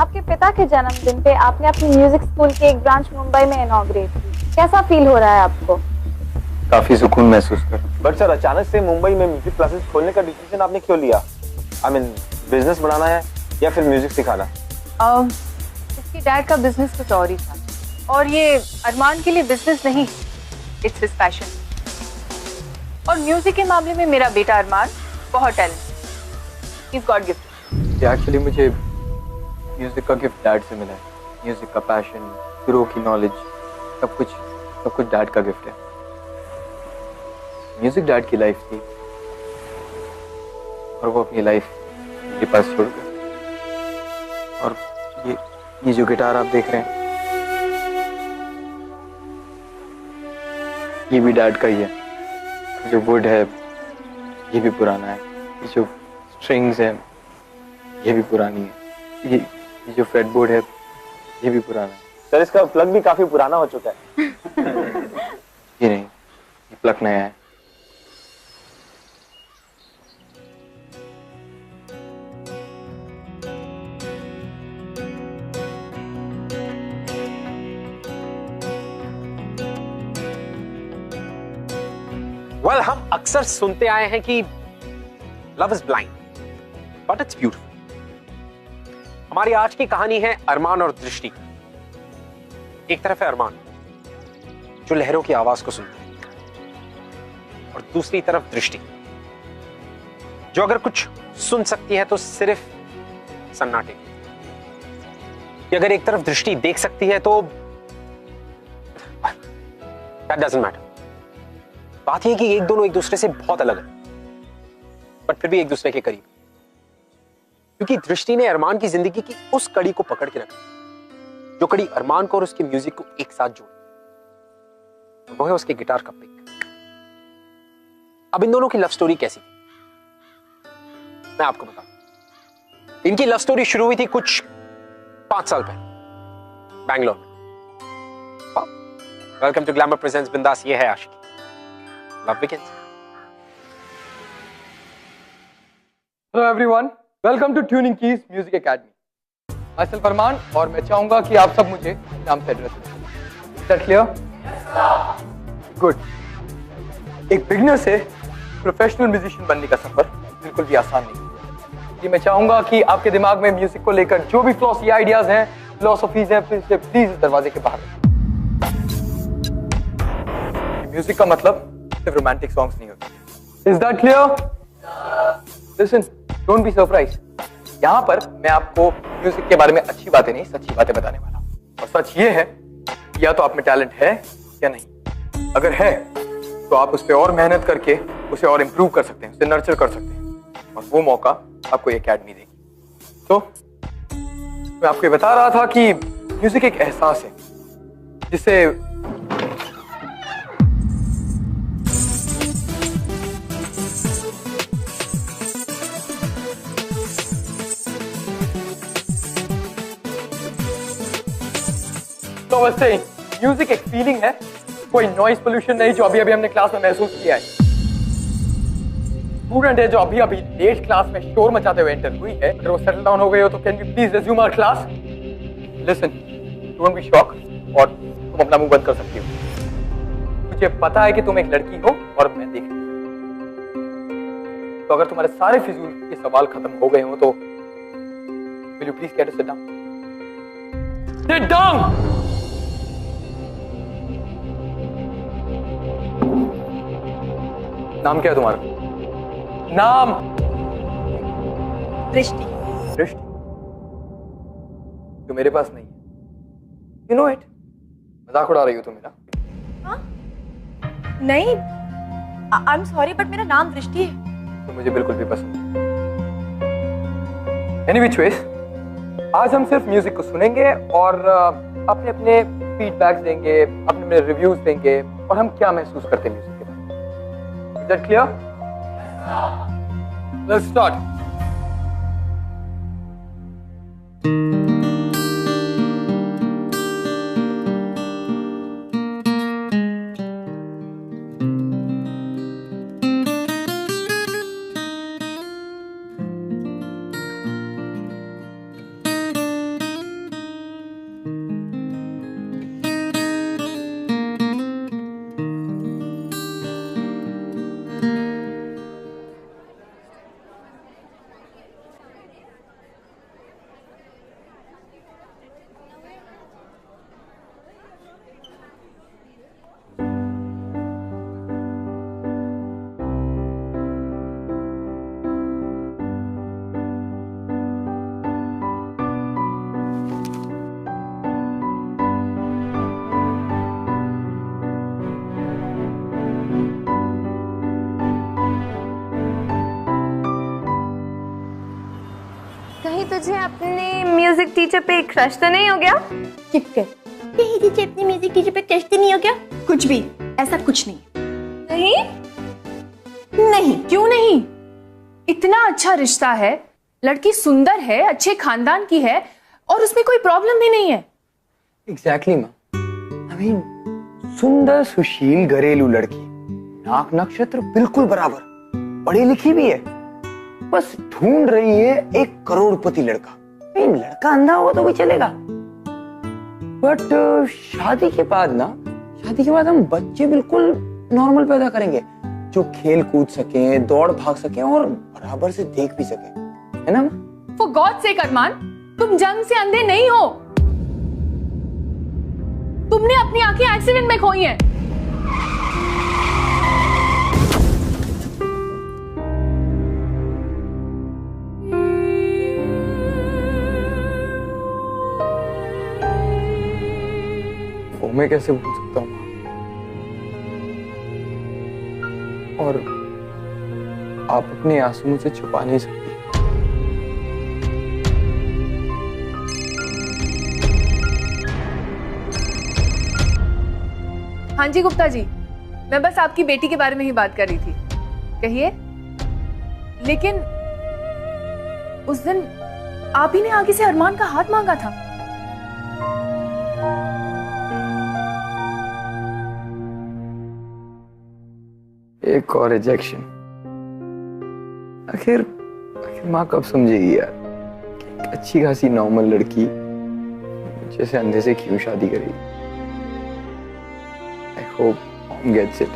आपके पिता के जन्मदिन पे आपने अपनी म्यूजिक स्कूल की एक ब्रांच मुंबई में इनॉग्रेट की। कैसा फील हो रहा है आपको? काफी सुकून महसूस कर। बट सर, अचानक से मुंबई में म्यूजिक क्लासेस खोलने का डिसीजन आपने क्यों लिया? आई मीन, बिजनेस बढ़ाना है या फिर म्यूजिक सिखाना? इसके डैड का बिजनेस कुछ और ही था, और ये अरमान के लिए बिजनेस नहीं, इट्स हिज पैशन। और म्यूजिक के मामले में मेरा बेटा अरमान बहुत talent, he is God gift. Actually मुझे म्यूजिक का गिफ्ट डैड से मिला है। म्यूजिक का पैशन, गुरु की नॉलेज, सब कुछ डैड का गिफ्ट है। म्यूजिक डैड की लाइफ थी और वो अपनी लाइफ मेरे पास छोड़ गया। और ये जो गिटार आप देख रहे हैं, ये भी डैड का ही है। जो वुड है ये भी पुराना है, ये जो स्ट्रिंग्स है ये भी पुरानी है, ये जो फ्रेटबोर्ड है ये भी पुराना है। सर, इसका प्लग भी काफी पुराना हो चुका है। ये नहीं, ये प्लग नया है। वेल, हम अक्सर सुनते आए हैं कि love is blind but it's beautiful. हमारी आज की कहानी है अरमान और दृष्टि। एक तरफ है अरमान जो लहरों की आवाज को सुनता है, और दूसरी तरफ दृष्टि जो अगर कुछ सुन सकती है तो सिर्फ सन्नाटे। कि अगर एक तरफ दृष्टि देख सकती है तो दैट डजंट मैटर। बात यह कि एक दोनों एक दूसरे से बहुत अलग है, बट फिर भी एक दूसरे के करीब, क्योंकि दृष्टि ने अरमान की जिंदगी की उस कड़ी को पकड़ के रखा जो कड़ी अरमान को और उसके म्यूजिक को एक साथ जोड़ी। वो है उसके गिटार का पिक। अब इन दोनों की लव स्टोरी कैसी थी मैं आपको बताऊं। इनकी लव स्टोरी शुरू हुई थी कुछ 5 साल पहले बैंगलोर में। वेलकम टू ग्लैमर प्रेजेंट्स बिंदास, ये है आशिकी। Love begins. Hello everyone, welcome to Tuning Keys Music Academy. Myself Arman, और मैं चाहूंगा कि आप सब मुझे नाम से एड्रेस करें। Is that clear? Yes sir. Good. एक बिगिनर से प्रोफेशनल म्यूजिशियन बनने का सफर बिल्कुल भी आसान नहीं। ये मैं चाहूंगा कि आपके दिमाग में म्यूजिक को लेकर जो भी फ्लॉसी आइडियाज हैं, फिलोसफीज हैं, प्लीज इस दरवाजे के बाहर रखें। म्यूजिक का मतलब सिर्फ रोमांटिक सॉन्ग्स नहीं होते। Is that clear? Listen, don't be surprised. यहाँ पर मैं आपको म्यूजिक के बारे में अच्छी बातें नहीं, सच्ची बातें बताने वाला हूँ। और सच ये है, या तो आप में टैलेंट है या नहीं। अगर है तो आप उस पर और मेहनत करके उसे और इम्प्रूव कर सकते हैं, उसे नर्चर कर सकते हैं, और वो मौका आपको ये अकेडमी देगी। तो मैं आपको ये बता रहा था कि म्यूजिक एक एहसास है जिसे तो वैसे म्यूजिक एक फीलिंग है, कोई नॉइज पोल्यूशन नहीं जो अभी हमने क्लास में महसूस किया है। स्टूडेंट है जो अभी लेट क्लास में शोर मचाते हुए एंटर हुई है, अगर वो सेटल डाउन हो गए हो तो can we please resume our class. Listen, don't be shock, और तुम अपना मुंह बंद कर सकती हो। मुझे पता है कि तुम एक लड़की हो और मैं देख नहीं सकता। तो अगर तुम्हारे सारे फिजूल के सवाल खत्म हो गए हो तो will you please get to sit down? Sit down. नाम क्या है तुम्हारा? नाम? दृष्टि। दृष्टि जो मेरे पास नहीं है। You know it. मजाक उड़ा रही हो तुम मेरा? हाँ? नहीं, आई एम सॉरी, बट मेरा नाम दृष्टि है। तो मुझे बिल्कुल भी पसंद नहीं। एनी व्हिच वेज, आज हम सिर्फ म्यूजिक को सुनेंगे और अपने अपने फीडबैक्स देंगे, अपने अपने रिव्यूज देंगे, और हम क्या महसूस करते हैं म्यूजिक के बारे में। Is that clear? Let's start. Music teacher पे क्रश तो नहीं हो गया? चिप कर। कहीं टीचर अपनी म्यूजिक टीचर पे क्रश तो नहीं हो गया? कुछ भी, ऐसा कुछ नहीं। नहीं नहीं। क्यों नहीं? इतना अच्छा रिश्ता है, लड़की सुंदर है, अच्छे खानदान की है और उसमें कोई प्रॉब्लम भी नहीं है। एग्जैक्टली माँ। आई मीन सुंदर सुशील घरेलू लड़की, नाक नक्षत्र बिल्कुल बराबर, पढ़ी लिखी भी है, बस ढूंढ रही है एक करोड़पति लड़का। लड़का अंधा होगा तो भी चलेगा, बट शादी के बाद हम बच्चे बिल्कुल नॉर्मल पैदा करेंगे जो खेल कूद सके, दौड़ भाग सके और बराबर से देख भी सके, है ना? For God's sake अरमान, तुम जंग से अंधे नहीं हो। तुमने अपनी आंखें एक्सीडेंट में खोई हैं। वो मैं कैसे भूल सकता हूँ? और आप अपने आंसू मुझसे छुपा नहीं सकती। हाँ जी गुप्ता जी, मैं बस आपकी बेटी के बारे में ही बात कर रही थी। कहिए। लेकिन उस दिन आप ही ने आगे से अरमान का हाथ मांगा था। एक और रिजेक्शन। आखिर माँ कब समझेगी यार कि एक अच्छी खासी नॉर्मल लड़की जैसे अंधे से क्यों शादी करेगी? I hope mom gets it.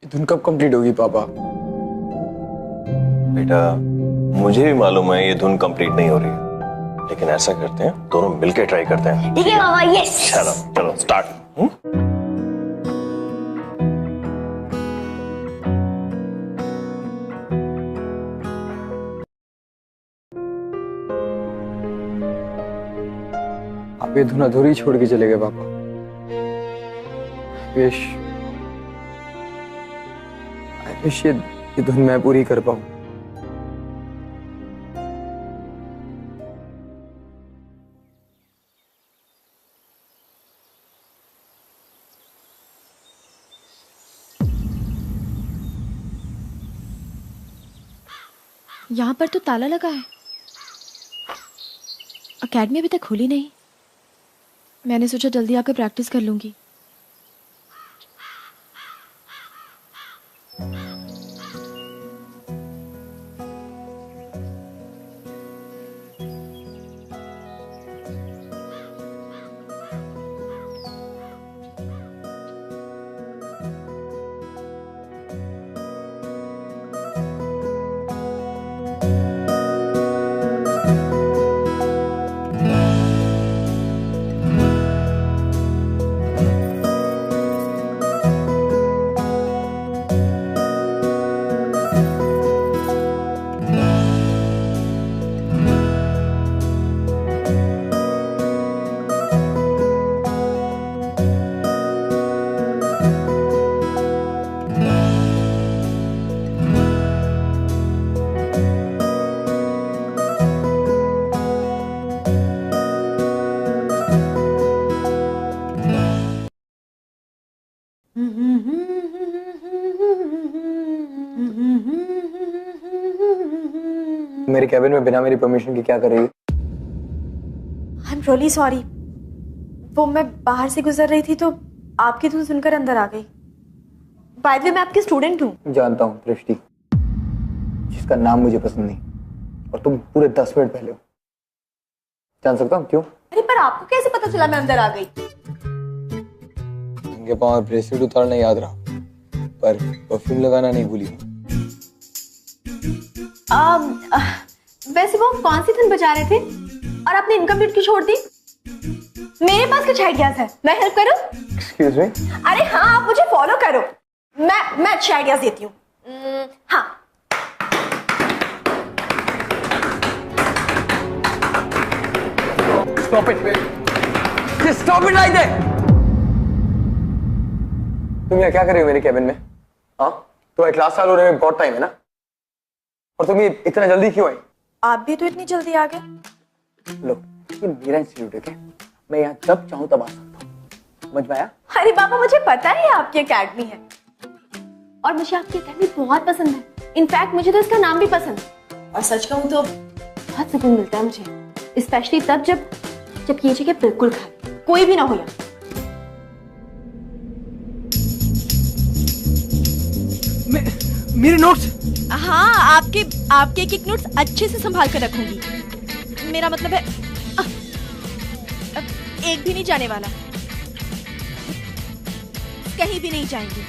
ये धुन कब कंप्लीट होगी पापा? बेटा मुझे भी मालूम है ये धुन कंप्लीट नहीं हो रही है, लेकिन ऐसा करते हैं दोनों मिलके ट्राई करते हैं। ठीक है बाबा, यस। चलो चलो स्टार्ट। आप ये धुन अधूरी छोड़ के चले गए पापा। आई विश ये धुन मैं पूरी कर पाऊं। यहाँ पर तो ताला लगा है। अकेडमी अभी तक खुली नहीं। मैंने सोचा जल्दी आकर प्रैक्टिस कर लूंगी। मेरे कैबिन में बिना मेरी परमिशन के क्या कर रही है? I am really sorry. वो मैं बाहर से गुजर रही थी तो आपकी धुन सुनकर अंदर आ गई। बाय द वे मैं आपकी स्टूडेंट हूँ। जानता हूँ दृष्टि, जिसका नाम मुझे पसंद नहीं, और तुम पूरे 10 मिनट पहले हो। जान सकता हूँ क्यों? अरे पर आपको कैसे पता चला मैं अंदर आ गई? उनके पाँव ब्रेसलेट उतारना याद रहा, पर परफ्यूम लगाना नहीं भूली। वैसे वो कौन सी धुन बजा रहे थे और आपने इनकम्प्लीट क्यों छोड़ दी? मेरे पास कुछ आइडियाज है, मैं हेल्प करूं? Excuse me? अरे हाँ, आप मुझे फॉलो करो, मैं अच्छे आइडियाज देती हूँ। हाँ, Stop it, wait. Stop it like that. तुम यहाँ क्या कर रही हो मेरे कैबिन में? हाँ, तुम्हारी क्लास चालू होने में बहुत टाइम है ना, और तुम ये इतना जल्दी क्यों आई? आप भी तो इतनी जल्दी आ गए। लो, ये मेरा इंस्टीट्यूट है क्या? मैं यहाँ जब चाहूँ तब आ सकता हूँ, समझ में आया? अरे पापा, मुझे पता है आपकी एकेडमी है और मुझे आपकी एकेडमी बहुत पसंद है। इनफैक्ट मुझे तो इसका नाम भी पसंद है, और सच कहूँ तो बहुत सुकून मिलता है मुझे, स्पेशली तब जब ये जगह बिल्कुल खाली, कोई भी ना हो यहाँ। मेरे नोट्स? हाँ, आपके एक नोट्स अच्छे से संभाल कर रखूंगी। मेरा मतलब है एक भी नहीं जाने वाला, कहीं भी नहीं जाएंगे।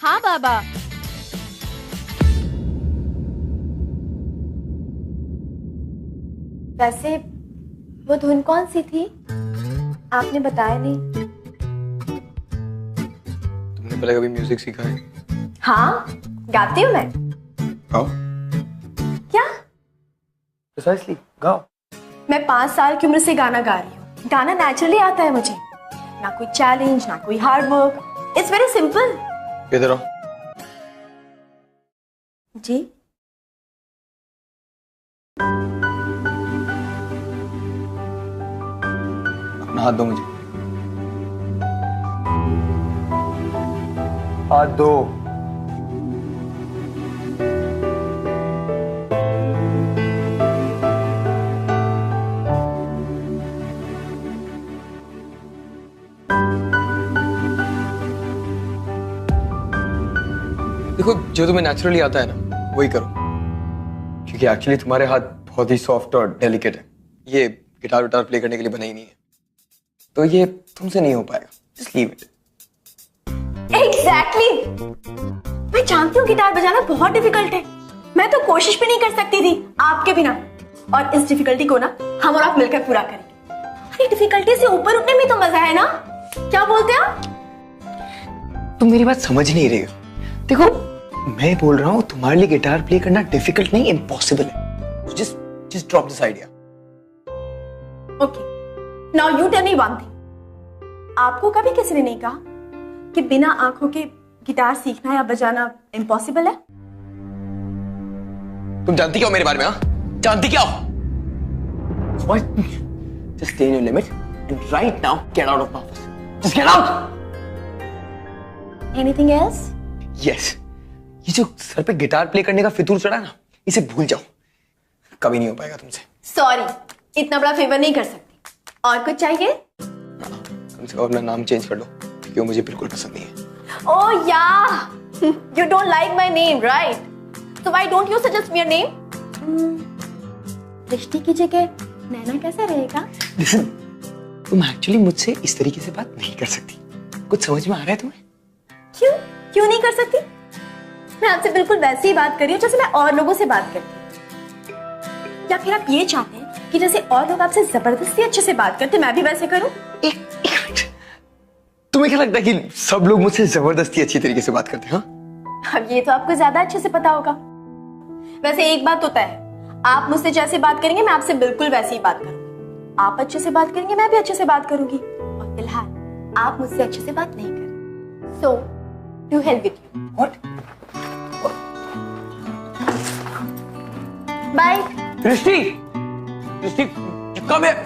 हाँ बाबा। वैसे वो धुन कौन सी थी? आपने बताया नहीं। तुमने पहले कभी म्यूजिक सीखा है? हाँ, गाती हूँ मैं। गाओ। क्या? प्रिसाइसली, गाओ। मैं 5 साल की उम्र से गाना गा रही हूँ। गाना नेचुरली आता है मुझे, ना कोई चैलेंज, ना कोई hard work. It's very simple. इधर आओ। जी। अपना हाथ दो मुझे। हाथ दो। देखो, जो तुम्हें नेचुरली आता है ना वही करो, क्योंकि एक्चुअली तुम्हारे हाथ बहुत ही सॉफ्ट और डेलिकेट है। ये गिटार विटार प्ले करने के लिए बना ही नहीं है, तो ये तुमसे नहीं हो पाएगा। Just leave it. एग्जैक्टली। मैं जानती हूँ गिटार बजाना बहुत डिफिकल्ट है, मैं तो कोशिश भी नहीं कर सकती थी आपके बिना, और इस डिफिकल्टी को ना हम और आप मिलकर पूरा करेंगे। अरे डिफिकल्टी से ऊपर उठने में तो मजा है ना, क्या बोलते हैं आप? तुम मेरी बात समझ नहीं रही हो। देखो, मैं बोल रहा हूँ तुम्हारे लिए गिटार प्ले करना डिफिकल्ट नहीं, इम्पॉसिबल है। Just drop this idea. Okay, now you tell me one thing. आपको कभी किसी ने नहीं कहा कि बिना आंखों के गिटार सीखना या बजाना इम्पॉसिबल है? तुम जानती क्या हो मेरे बारे में? हाँ, जानती क्या हो? Just stay in your limit and right now get out of my office. Just get out. Anything else? Yes. ये जो सर पे गिटार प्ले करने का फितूर चढ़ा ना, इसे भूल जाओ, कभी नहीं हो पाएगा तुमसे। सॉरी, इतना बड़ा फेवर नहीं कर सकती। और कुछ चाहिए? कम से कम अपना नाम चेंज कर लो, क्योंकि वो मुझे बिल्कुल पसंद नहीं है। Oh yeah, you don't like my name, right? So why don't you suggest me a name? दृष्टि की जगह नैना कैसा रहेगा? Listen, तुम एक्चुअली मुझसे इस तरीके से बात नहीं कर सकती। कुछ समझ में आ रहा है तुम्हें? क्यों नहीं कर सकती? मैं आपसे बिल्कुल वैसे ही बात कर रही हूँ जैसे मैं और लोगों से बात करती हूँ। या फिर आप ये चाहते हैं कि जैसे और लोग आपसे जबरदस्ती अच्छे से बात करते मैं भी वैसे करूँ? एक मिनट, तुम्हें क्या लगता है कि सब लोग मुझसे जबरदस्ती अच्छी तरीके से बात करते हैं? हाँ? अब ये तो आपको ज्यादा अच्छे से पता होगा। वैसे एक बात होता है, आप मुझसे जैसे बात करेंगे मैं आपसे बिल्कुल वैसे ही बात करूंगी। आप अच्छे से बात करेंगे मैं भी अच्छे से बात करूंगी, और फिलहाल आप मुझसे अच्छे से बात नहीं करें। So, to hell with you. What? Bye. दृष्टि, come here.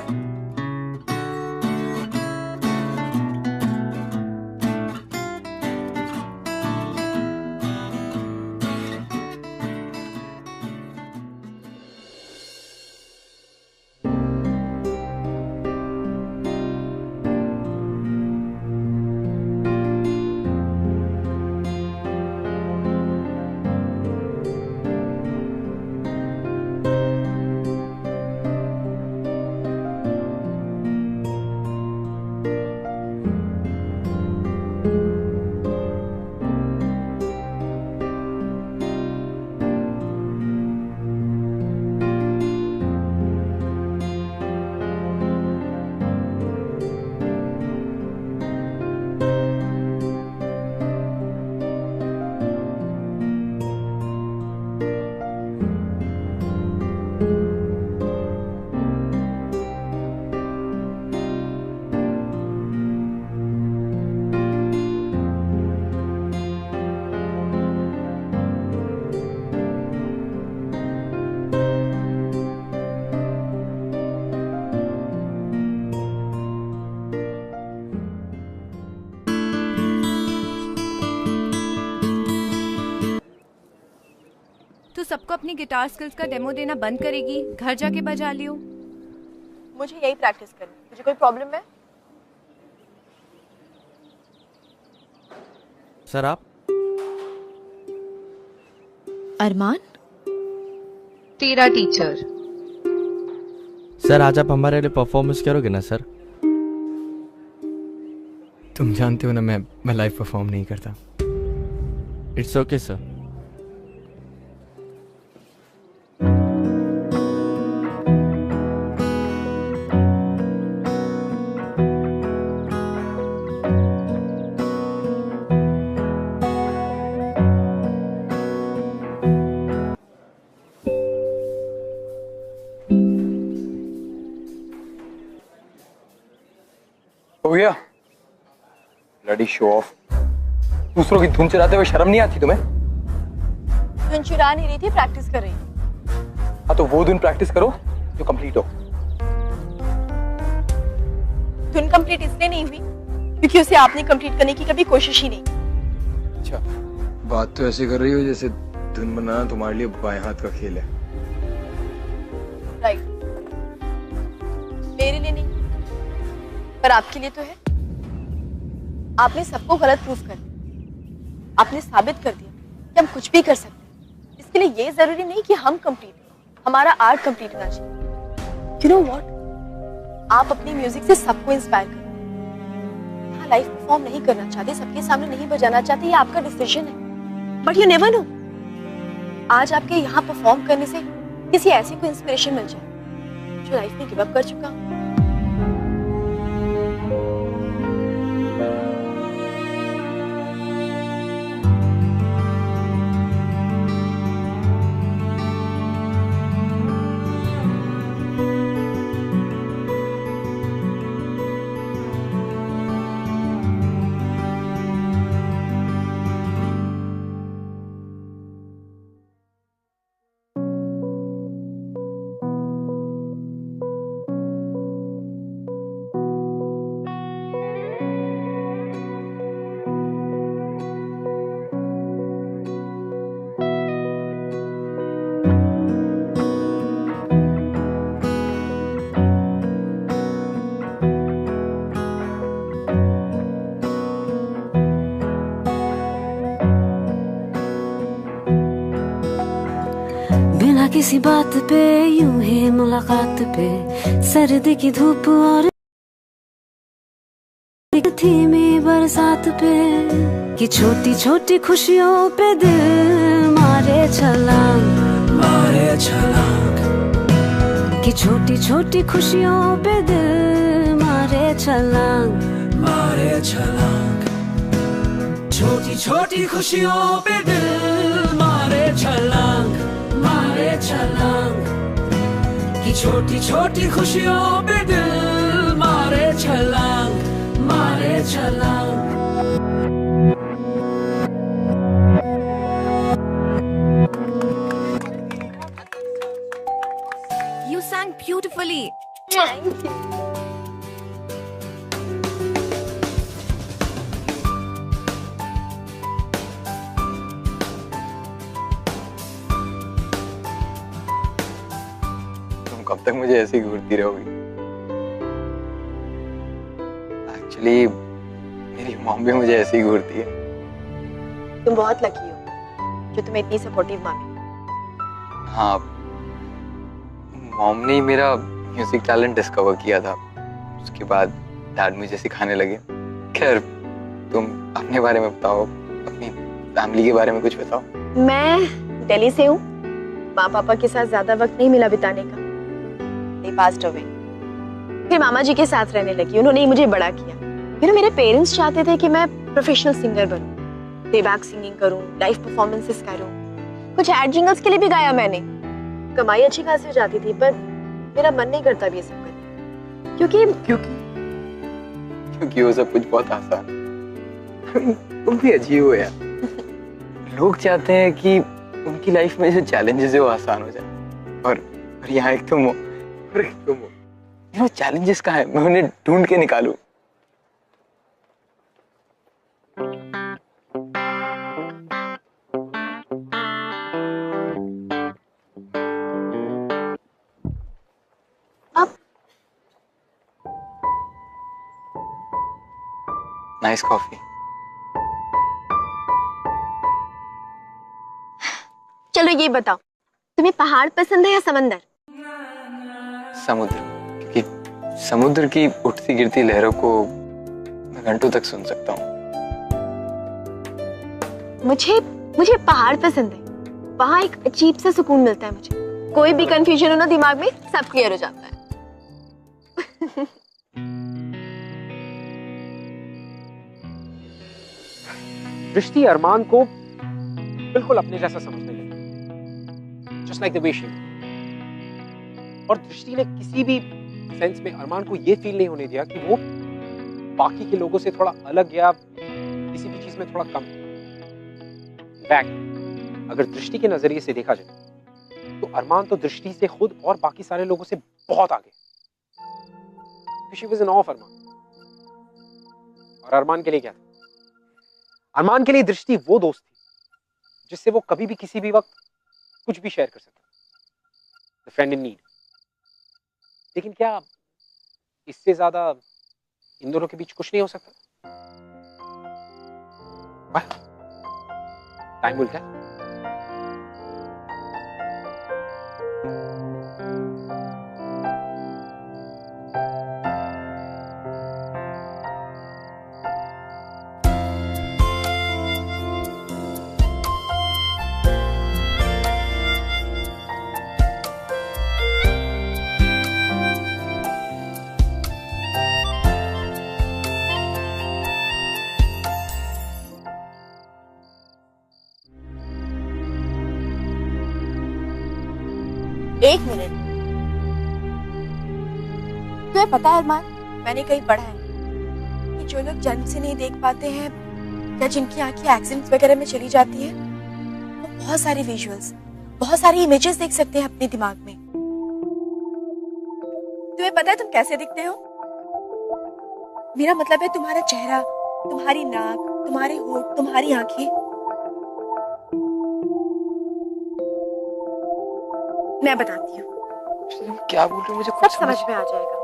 सबको अपनी गिटार स्किल्स का डेमो देना बंद करेगी, घर जाके बजा लियो। मुझे यही प्रैक्टिस करनी, मुझे कोई प्रॉब्लम है? सर आप? अरमान तेरा टीचर। सर आज आप हमारे लिए परफॉर्मेंस करोगे ना सर? तुम जानते हो ना मैं लाइव परफॉर्म नहीं करता। It's okay sir. हो गया ब्लडी शो ऑफ। दूसरों की धुन चलाते हुए शर्म नहीं आती तुम्हें? धुन चुरा नहीं रही थी, प्रैक्टिस कर रही थी। हाँ तो वो धुन प्रैक्टिस करो जो कंप्लीट हो। धुन कंप्लीट इसलिए नहीं हुई क्योंकि उसे आपने कंप्लीट करने की कभी कोशिश ही नहीं। अच्छा, बात तो ऐसे कर रही हो जैसे धुन बनाना तुम्हारे लिए बाएं हाथ का खेल है। राइट, मेरे लिए नहीं पर आपके लिए तो है। आपने सबको गलत प्रूफ कर दिया, आपने साबित कर दिया कि हम कुछ भी कर सकते हैं। इसके लिए ये जरूरी नहीं कि हम कंप्लीट, हमारा आर्ट कंप्लीट होना चाहिए। यू नो व्हाट, आप अपनी म्यूजिक से सबको इंस्पायर करें। हाँ, लाइव परफॉर्म नहीं करना चाहते, सबके सामने नहीं बजाना चाहते, ये आपका डिसीजन है। बट यू नेवर नो, आज आपके यहाँ परफॉर्म करने से किसी ऐसे को इंस्पिरेशन मिल जाए जो लाइफ में गिव अप कर चुका हो। बिना किसी बात पे यूं ही मुलाकात पे सर्दी की धूप और थी में बरसात पे कि छोटी छोटी खुशियों पे दिल मारे छलांग, मारे छलांग, कि छोटी छोटी खुशियों पे दिल मारे छलांग, मारे छलांग, छोटी छोटी खुशियों पे दिल मारे छलांग, मारे छलांग, कि छोटी छोटी खुशियों पे दिल मारे छलांग, मारे छलांग। You sang beautifully. Thank you. कब तक मुझे ऐसे ही घूरती रहोगी? एक्चुअली मेरी मॉम भी मुझे ऐसे ही घूरती है। तुम बहुत लकी हो जो तुम्हें इतनी सपोर्टिव माँ मिली। हाँ, मॉम ने ही मेरा म्यूजिक टैलेंट डिस्कवर किया था। उसके बाद डैड मुझे सिखाने लगे। खैर, तुम अपने बारे में बताओ, अपनी फैमिली के बारे में कुछ बताओ। मैं दिल्ली से हूँ। माँ पापा के साथ ज्यादा वक्त नहीं मिला बिताने का, they passed away। फिर मामा जी के साथ रहने लगी, उन्होंने ही मुझे बड़ा किया। फिर मेरे पेरेंट्स चाहते थे कि मैं प्रोफेशनल सिंगर बनूं, प्लेबैक सिंगिंग करूं, लाइव परफॉर्मेंसेस करूं। कुछ एड जिंगल्स के लिए भी गाया मैंने। कमाई अच्छी खासी हो जाती थी, पर मेरा मन नहीं करता भी ये सब करने, क्योंकि वो सब कुछ बहुत आसान है। तुम भी अजीब हो यार। लोग चाहते हैं कि उनकी लाइफ में जो चैलेंजेस है वो आसान हो जाए, और यहाँ एक तुम हो, और एक तुम हो। ये चैलेंजेस कहाँ है? मैं उन्हें ढूंढ के निकालूं। Nice coffee. चलो ये बताओ, तुम्हें पहाड़ पसंद है या समंदर? समुद्र, क्योंकि समुद्र की उठती गिरती लहरों को मैं घंटों तक सुन सकता हूँ। मुझे पहाड़ पसंद है। वहां एक अजीब सा सुकून मिलता है मुझे। कोई भी कंफ्यूजन हो ना दिमाग में, सब क्लियर हो जाता है। दृष्टि अरमान को बिल्कुल अपने जैसा समझने लगी, just like the way she. और दृष्टि ने किसी भी सेंस में अरमान को यह फील नहीं होने दिया कि वो बाकी के लोगों से थोड़ा अलग या किसी भी चीज में थोड़ा कम। इनफैक्ट अगर दृष्टि के नजरिए से देखा जाए तो अरमान तो दृष्टि से खुद और बाकी सारे लोगों से बहुत आगे। शी वाज इन ऑफ अरमान। और अरमान के लिए क्या था? अरमान के लिए दृष्टि वो दोस्त थी जिससे वो कभी भी किसी भी वक्त कुछ भी शेयर कर सकता, द फ्रेंड इन नीड। लेकिन क्या इससे ज्यादा इन दोनों के बीच कुछ नहीं हो सकता? Time will tell. एक मिनट, तुम्हें पता है अरमान, मैंने कहीं पढ़ा है कि जो लोग जन्म से नहीं देख पाते हैं या जिनकी आंखें एक्सीडेंट्स वगैरह में चली जाती है, वो बहुत सारे विजुअल्स, बहुत सारी इमेजेस देख सकते हैं अपने दिमाग में। तुम्हें पता है तुम कैसे दिखते हो? मेरा मतलब है तुम्हारा चेहरा, तुम्हारी नाक, तुम्हारे होंठ, तुम्हारी आंखें। मैं बताती हूँ। क्या बोल रहे हो? मुझे सब समझ में आ जाएगा।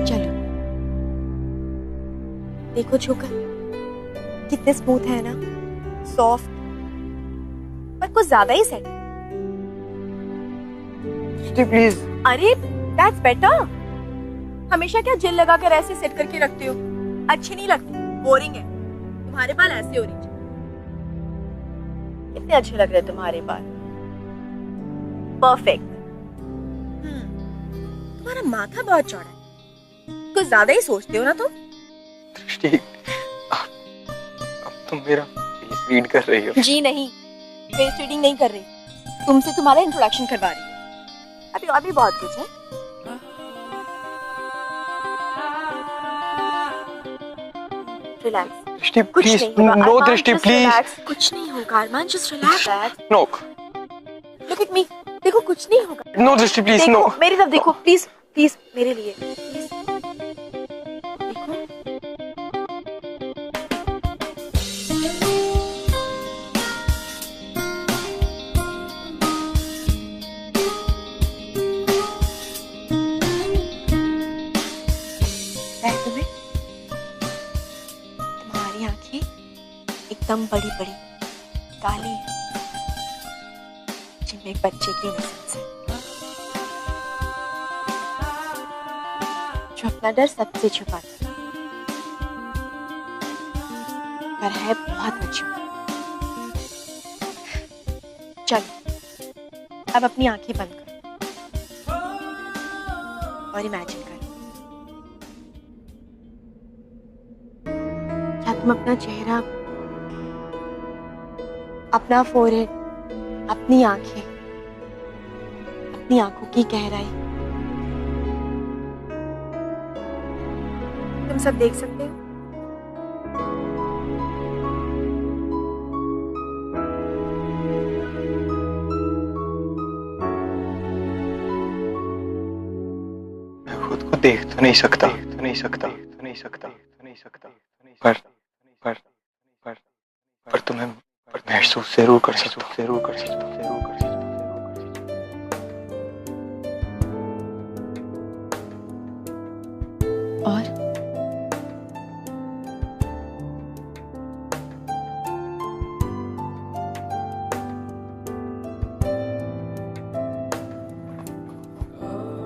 चलो देखो छोकर, कितने स्मूथ है ना, सॉफ्ट, पर कुछ ज्यादा ही सेट। प्लीज। अरे दैट्स बेटर। हमेशा क्या जेल लगाकर ऐसे सेट करके रखते हो? अच्छे नहीं लगते, बोरिंग है। तुम्हारे बाल ऐसे हो रहे हैं। कितने अच्छे लग रहे हैं तुम्हारे बाल, परफेक्ट। तुम्हारा माथा बहुत चौड़ा है, कुछ ज्यादा ही सोचते हो ना तुम। दृष्टि, अब तुम मेरा फेस रीड कर रही हो। जी नहीं, फेस रीडिंग नहीं कर रही, तुमसे तुम्हारा इंट्रोडक्शन करवा रही हूँ। अभी और भी बहुत कुछ है। रिलैक्स। दृष्टि कुछ प्लीज, नहीं होगा, नो अरमान, दृष्टि just प्लीज। relax। कुछ नहीं होगा Armaan, just relax. No. Look at me, देखो कुछ नहीं होगा। नो दृष्टि प्लीज, देखो, नो। मेरी तरफ देखो प्लीज, प्लीज मेरे लिए प्लीज। देखो तुम्हें, तुम्हारी आंखें एकदम बड़ी बड़ी काली है, जिनमें एक बच्चे की नजर से जो अपना डर सबसे छुपाता है, पर है बहुत मजबूत। चलो अब अपनी आंखें बंद करो और इमेजिन करो, क्या तुम अपना चेहरा, अपना फोरहेड, अपनी आंखें, अपनी आंखों की गहराई तुम सब देख सकते हो? खुद को देख तो नहीं सकता, पर तुम्हें महसूस जरूर कर सकता।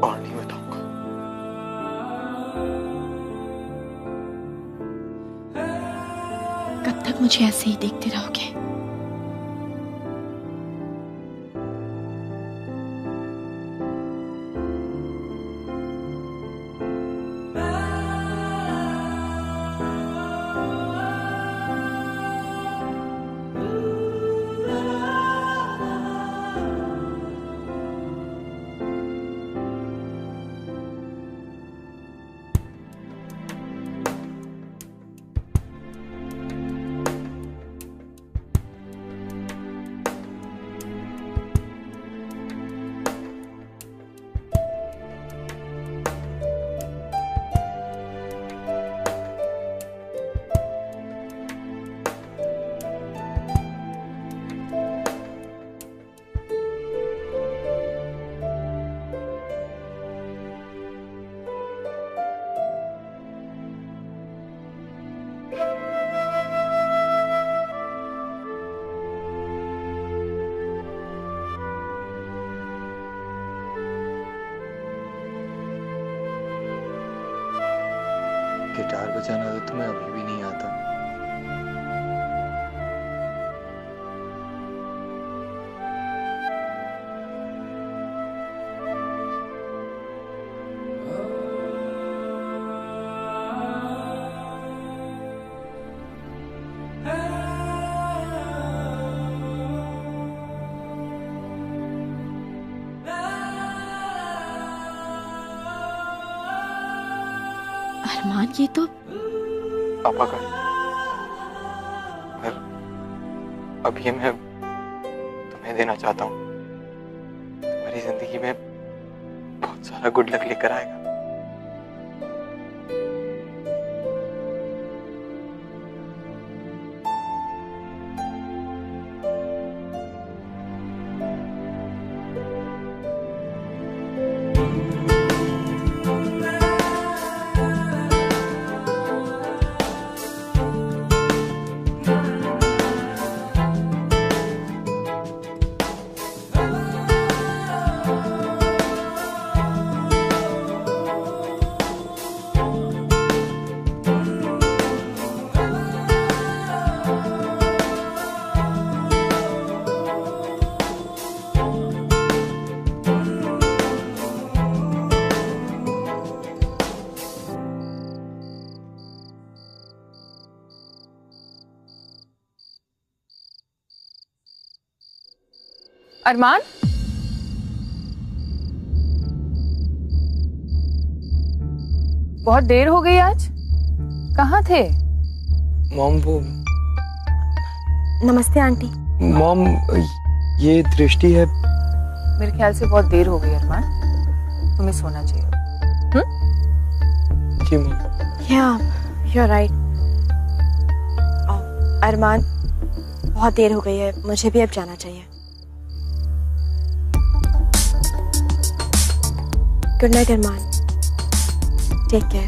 और नहीं बताऊंगा। कब तक मुझे ऐसे ही देखते रहोगे? गिटार बजाना तो तुम्हें अभी भी नहीं आता। अरमान, ये तो पापा का। अब ये मैं तुम्हें देना चाहता हूँ। तुम्हारी जिंदगी में बहुत सारा गुड लक लेकर आएगा। अरमान, बहुत देर हो गई आज। कहाँ थे? मॉम, वो नमस्ते आंटी। मॉम, ये दृष्टि है। मेरे ख्याल से बहुत देर हो गई अरमान, तुम्हें सोना चाहिए। जी मॉम। Yeah, you're right. अरमान, बहुत देर हो गई है, मुझे भी अब जाना चाहिए। गुड नाइट अरमान, टेक केयर।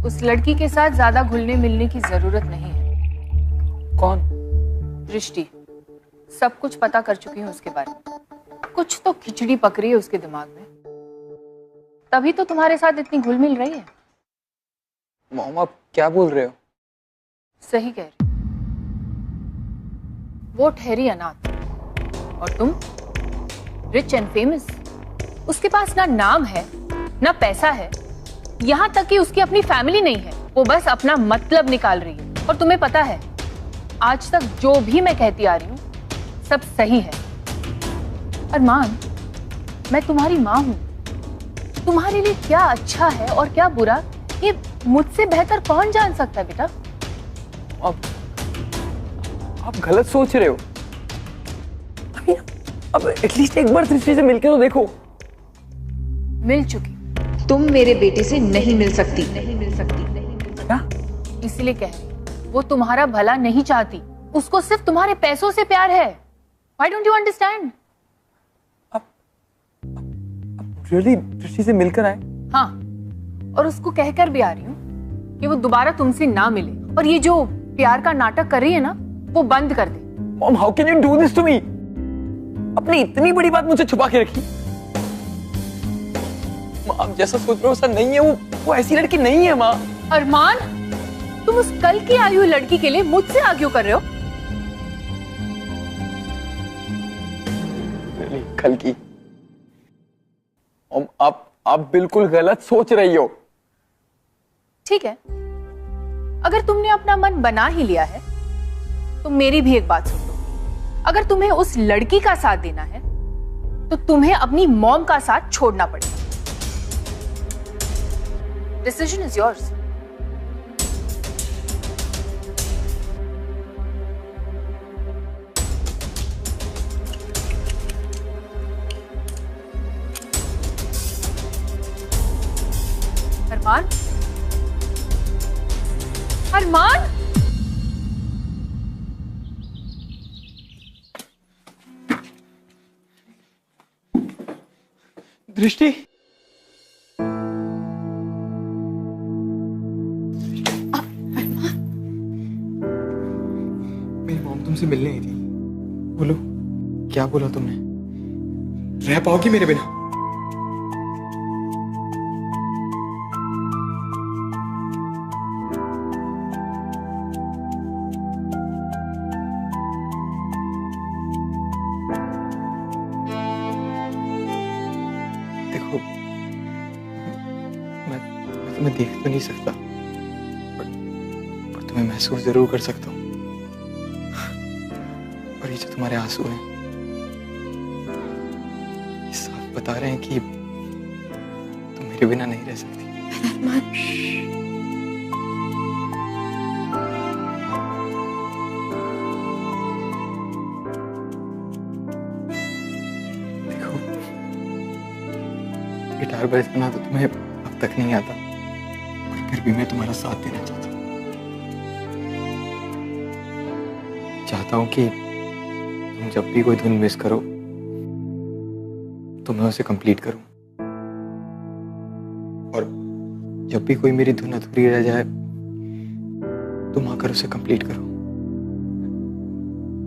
उस लड़की के साथ ज्यादा घुलने मिलने की जरूरत नहीं है। कौन? दृष्टि। सब कुछ पता कर चुकी हूँ उसके बारे में। कुछ तो खिचड़ी पक रही है उसके दिमाग में, तभी तो तुम्हारे साथ इतनी घुल मिल रही है। मॉम, आप क्या बोल रहे हो? सही कह रही। वो ठहरी अनाथ और तुम रिच एंड फेमस। उसके पास ना नाम है ना पैसा है, यहां तक कि उसकी अपनी फैमिली नहीं है। वो बस अपना मतलब निकाल रही है। और तुम्हें पता है, आज तक जो भी मैं कहती आ रही हूं सब सही है। अरमान, मैं तुम्हारी मां हूं। तुम्हारे लिए क्या अच्छा है और क्या बुरा ये मुझसे बेहतर कौन जान सकता है बेटा? आप गलत सोच रहे हो। अब एटलीस्ट एक बार दृष्टि से मिलके तो देखो। मिल चुकी। तुम मेरे बेटे से नहीं मिल सकती। क्या? इसलिए कह रही, वो तुम्हारा भला नहीं चाहती, उसको सिर्फ तुम्हारे पैसों से प्यार है। Why don't you understand? Really दृष्टि से मिलकर आए? हाँ, और उसको कहकर भी आ रही हूँ कि वो दोबारा तुमसे ना मिले और ये जो प्यार का नाटक कर रही है ना, वो बंद कर दे। Mom, how can you do this to me? अपनी इतनी बड़ी बात मुझसे छुपा के रखी। माँ, आप जैसा सोच रहे हो वैसा नहीं है। वो ऐसी लड़की नहीं है माँ। अरमान, तुम उस कल की आई हुई लड़की के लिए मुझसे आर्ग्यू कर रहे हो? कल की? आप बिल्कुल गलत सोच रही हो। ठीक है, अगर तुमने अपना मन बना ही लिया है तो मेरी भी एक बात सुन लो। अगर तुम्हें उस लड़की का साथ देना है तो तुम्हें अपनी मॉम का साथ छोड़ना पड़ेगा। Decision is yours. Armaan, Armaan, Drishti, मेरी मॉम तुमसे मिलने आई थी। बोलो, क्या बोला तुमने? रह पाओगी मेरे बिना? देखो, मैं तुम्हें देख तो नहीं सकता, पर तुम्हें महसूस जरूर कर सकता हूँ। और ये जो तुम्हारे आंसू हैं, ये साफ बता रहे हैं कि तुम मेरे बिना नहीं रह सकती। देखो, गिटार बजाना तो तुम्हें अब तक नहीं आता, पर फिर भी मैं तुम्हारा साथ देना चाहता हूँ। चाहता हूँ कि तुम जब भी कोई धुन मिस करो तो मैं उसे कंप्लीट करूं, और जब भी कोई मेरी धुन अधूरी रह जाए तुम आकर उसे कंप्लीट करो।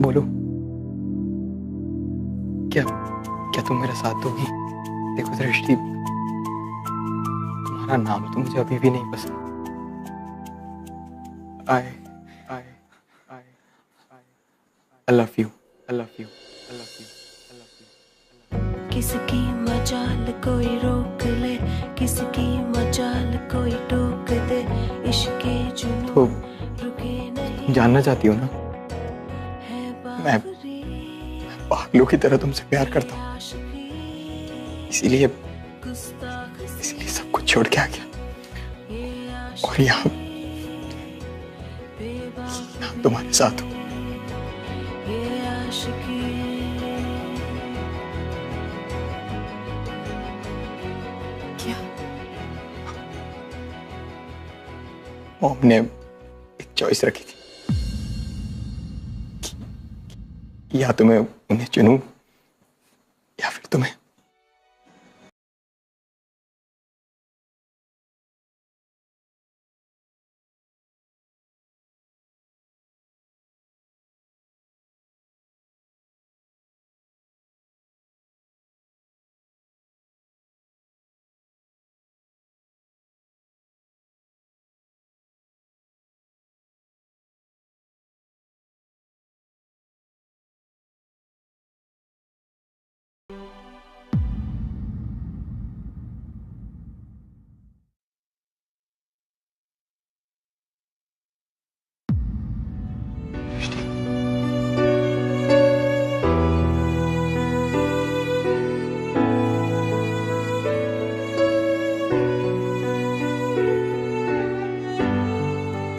बोलो, क्या तुम मेरा साथ दोगी? देखो दृष्टि, तुम्हारा नाम तो मुझे अभी भी नहीं पसंद। I love you. I love you. I love you. I love you. किसकी मजाल कोई रोक ले, किसकी मजाल कोई टोक दे, इश्क के जुनून तो रुके नहीं। जानना चाहती हो ना, मैं पागलों की तरह तुमसे प्यार करता हूँ। इसीलिए सब कुछ छोड़ के आ गया और यहाँ तुम्हारे साथ हूँ। मॉम ने एक चॉइस रखी थी कि या तो मैं उन्हें चुनूं या फिर तुम्हें।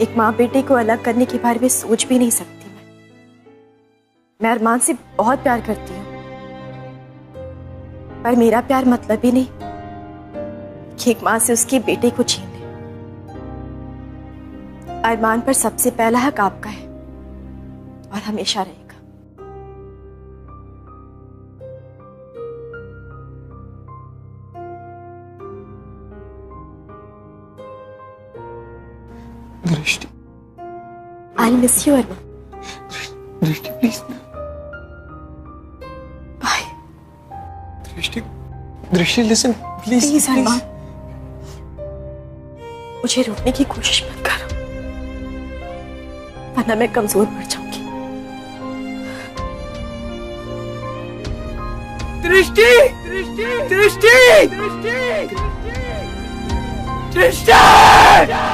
एक माँ बेटे को अलग करने के बारे में सोच भी नहीं सकती। मैं अरमान से बहुत प्यार करती हूँ, पर मेरा प्यार मतलब ही नहीं कि एक माँ से उसके बेटे को छीन ले। अरमान पर सबसे पहला हक आपका है और हमेशा रहेगा। दृष्टि, आई मिस यू अरमान। दृष्टि प्लीज। बाय। दृष्टि लिसन प्लीज। प्लीज अरमान, मुझे रोकने की कोशिश मत करो, वरना मैं कमजोर पड़ जाऊंगी। दृष्टि, दृष्टि, दृष्टि, दृष्टि, दृष्टि।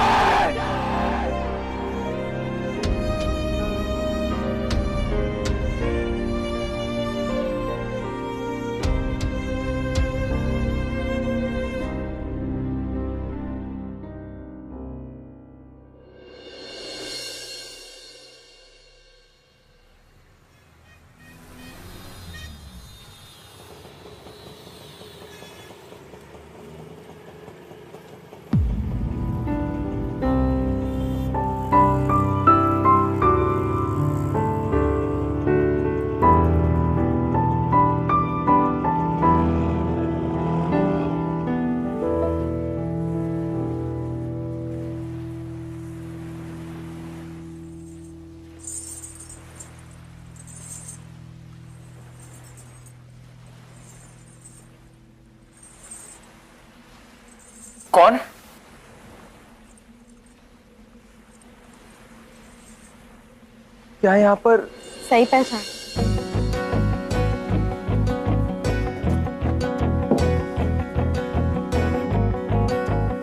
कौन? क्या यहाँ पर? सही पहचान।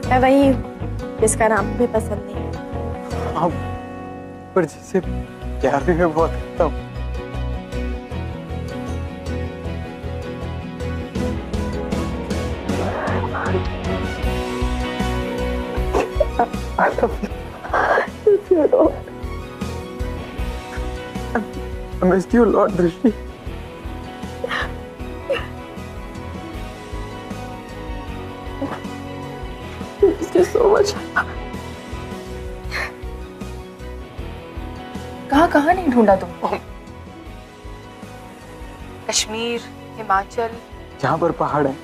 मैं वही हूँ जिसका नाम तुम्हें पसंद नहीं है। हाँ, पर जिसे प्यार भी मैं बहुत करता हूँ। I love you. You know. I missed you a lot, Drishti. I missed you so much. कहाँ नहीं ढूंढा तुमको? कश्मीर, हिमाचल, जहाँ पर पहाड़ है,